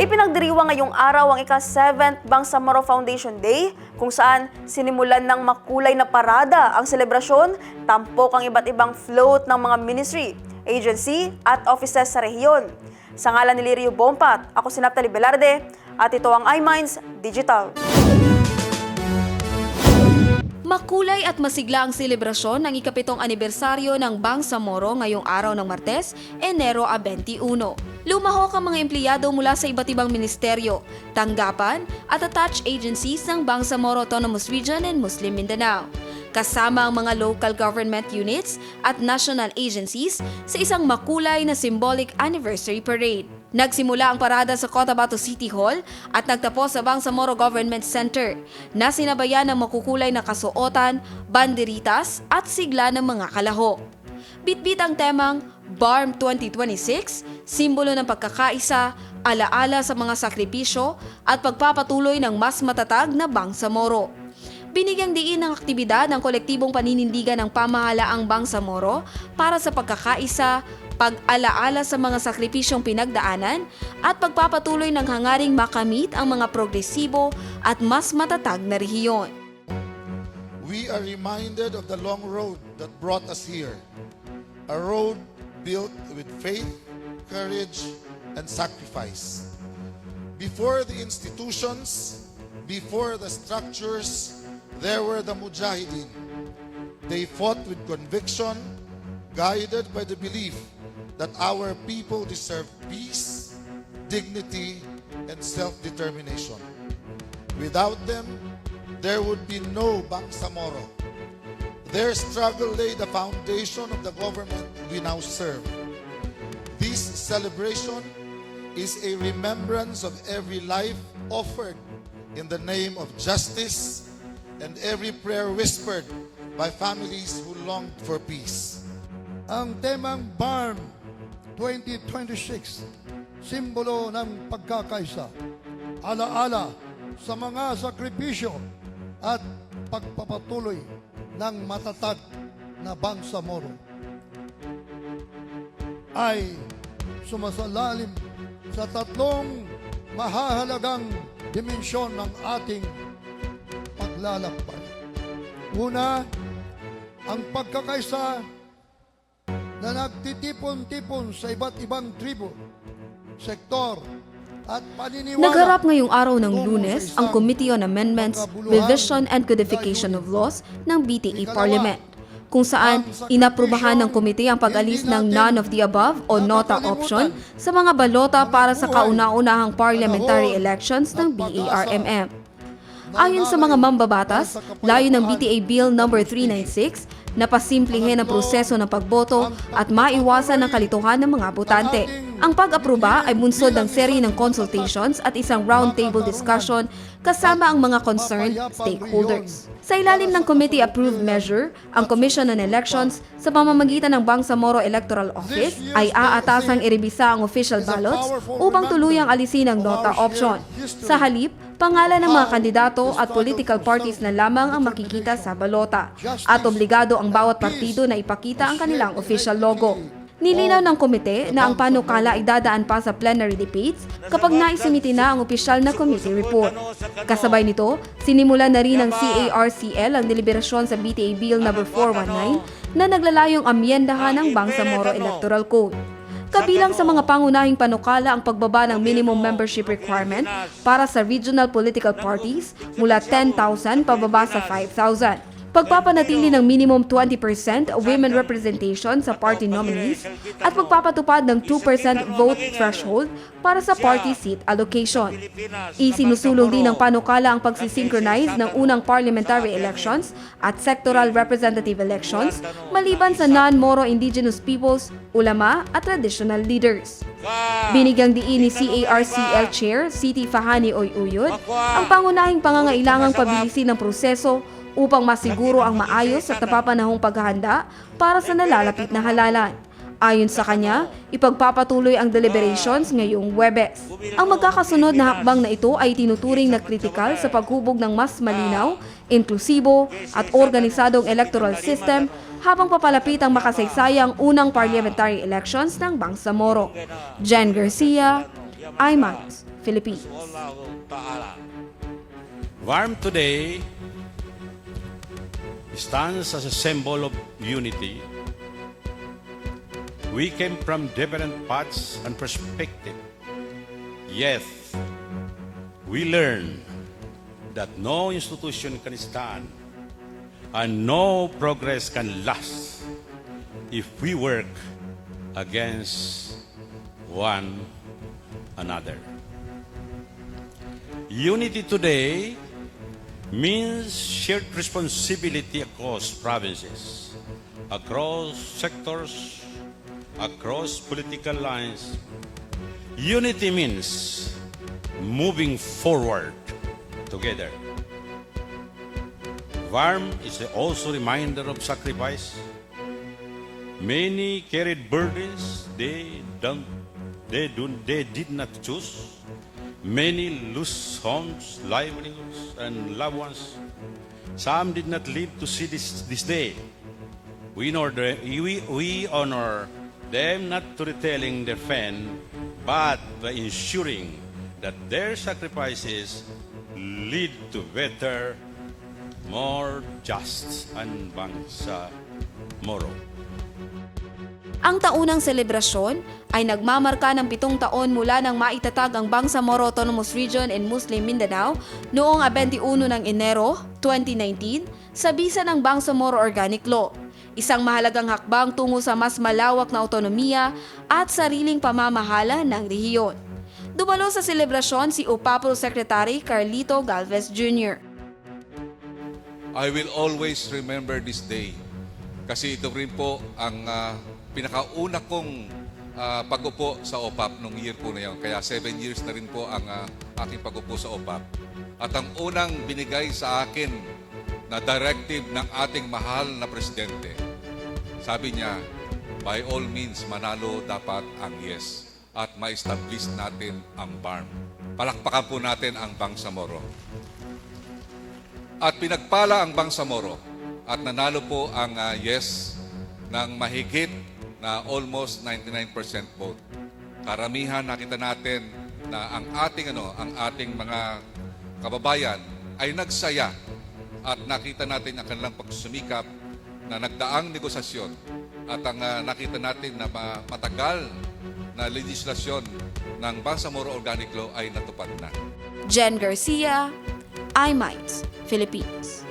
Ipinagdiriwang ngayong araw ang ika-7th Bangsamoro Foundation Day kung saan sinimulan ng makulay na parada ang selebrasyon, tampok ang iba't ibang float ng mga ministry, agency at offices sa rehiyon. Sa ngalan ni Lirio Bompat, ako si Naphtali Velarde at ito ang iMinds Digital. Makulay at masigla ang selebrasyon ng ika-7th anibersaryo ng Bangsamoro ngayong araw ng Martes, Enero 21. Lumahok ang mga empleyado mula sa iba't ibang ministeryo, tanggapan at attached agencies ng Bangsamoro Autonomous Region and Muslim Mindanao, kasama ang mga local government units at national agencies sa isang makulay na symbolic anniversary parade. Nagsimula ang parada sa Cotabato City Hall at nagtapos sa Bangsamoro Government Center na sinabayan ng makukulay na kasuotan, banderitas at sigla ng mga kalahok. Bitbit ang temang BARM 2026, simbolo ng pagkakaisa, alaala sa mga sakripisyo at pagpapatuloy ng mas matatag na Bangsamoro. Binigyang diin ng aktibidad ng kolektibong paninindigan ng pamahalaang Bangsamoro para sa pagkakaisa, pag-alaala sa mga sakripisyong pinagdaanan at pagpapatuloy ng hangaring makamit ang mga progresibo at mas matatag na rehiyon. We are reminded of the long road that brought us here. A road built with faith, courage, and sacrifice. Before the institutions, before the structures, there were the Mujahideen. They fought with conviction, guided by the belief that our people deserve peace, dignity, and self-determination. Without them, there would be no Bangsamoro. Their struggle laid the foundation of the government we now serve. This celebration is a remembrance of every life offered in the name of justice and every prayer whispered by families who longed for peace. Ang temang BARM 2026, simbolo ng pagkakaisa, alaala sa mga sakripisyo at pagpapatuloy ng matatag na Bangsamoro, ay sumasalalim sa tatlong mahahalagang dimensyon ng ating paglalakbay. Una, ang pagkakaisa na nagtitipon-tipon sa iba't ibang tribo, sektor, at paniniwala. Nagharap ngayong araw ng Lunes ang Committee on Amendments, Revision and Codification of Laws ng BTA Parliament, kung saan inaprubahan ng komite ang pag-alis ng none of the above o nota option sa mga balota para sa kauna-unahang parliamentary elections ng BARMM. Ayon sa mga mambabatas, layo ng BTA Bill No. 396 na pasimplihin ang proseso ng pagboto at maiwasan ang kalituhan ng mga botante. Ang pag-aproba ay bunsod ng serye ng consultations at isang roundtable discussion kasama ang mga concerned stakeholders. Sa ilalim ng committee-approved measure, ang Commission on Elections sa pamamagitan ng Bangsamoro Electoral Office ay aatasang irebisa ang official ballots upang tuluyang alisin ang nota option. Sa halip, pangalan ng mga kandidato at political parties na lamang ang makikita sa balota at obligado ang bawat partido na ipakita ang kanilang official logo. Nilinaw ng komite na ang panukala ay dadaan pa sa plenary debates kapag naisimiti na ang opisyal na committee report. Kasabay nito, sinimulan na rin ng CARCL ang deliberasyon sa BTA Bill No. 419 na naglalayong amyendahan ng Bangsamoro Electoral Code. Kabilang sa mga pangunahing panukala ang pagbaba ng minimum membership requirement para sa regional political parties mula 10,000 pababa sa 5,000. Pagpapanatili ng minimum 20% women representation sa party nominees at pagpapatupad ng 2% vote threshold para sa party seat allocation. Isinusulong din ng panukala ang pagsisynchronize ng unang parliamentary elections at sectoral representative elections maliban sa non-Moro indigenous peoples, ulama at traditional leaders. Binigyang diin ni CARCL Chair Siti Fahani Oyuyod ang pangunahing pangangailangang pabilisin ng proseso upang masiguro ang maayos at napapanahong paghahanda para sa nalalapit na halalan. Ayon sa kanya, ipagpapatuloy ang deliberations ngayong Huwebes. Ang magkakasunod na hakbang na ito ay tinuturing na kritikal sa paghubog ng mas malinaw, inklusibo at organisadong electoral system habang papalapit ang makasaysayang unang parliamentary elections ng Bangsamoro. Jen Garcia, IMAX, Philippines. VARM today stands as a symbol of unity. We came from different paths and perspectives. Yet, we learn that no institution can stand and no progress can last if we work against one another. Unity today means shared responsibility across provinces, across sectors, across political lines. Unity means moving forward together. VARM is also a reminder of sacrifice. Many carried burdens they did not choose. Many lose homes, livelihoods, and loved ones. Some did not live to see this day. We honor them not to retelling their pain, but by ensuring that their sacrifices lead to better, more just and Bangsamoro. Ang taunang selebrasyon ay nagmamarka ng 7 taon mula nang maitatag ang Bangsamoro Autonomous Region in Muslim Mindanao noong 21 ng Enero 2019 sa bisa ng Bangsamoro Organic Law. Isang mahalagang hakbang tungo sa mas malawak na autonomiya at sariling pamamahala ng rehiyon. Dumalo sa selebrasyon si UPAPL Secretary Carlito Galvez Jr. I will always remember this day kasi ito rin po ang pinakauna kong pag-upo sa OPAP nung year po na yun. Kaya 7 years na rin po ang aking pag-upo sa OPAP. At ang unang binigay sa akin na directive ng ating mahal na presidente, sabi niya, by all means, manalo dapat ang yes at ma-establish natin ang VARM. Palakpakan po natin ang Bangsamoro. At pinagpala ang Bangsamoro at nanalo po ang yes ng mahigit na almost 99% vote. Karamihan nakita natin na ang ating mga kababayan ay nagsaya at nakita natin ang kanilang pagsusumikap na nagdaang negosasyon at ang nakita natin na matagal na legislasyon ng Bangsamoro Organic Law ay natupad na. Jen Garcia, IMAX, Philippines.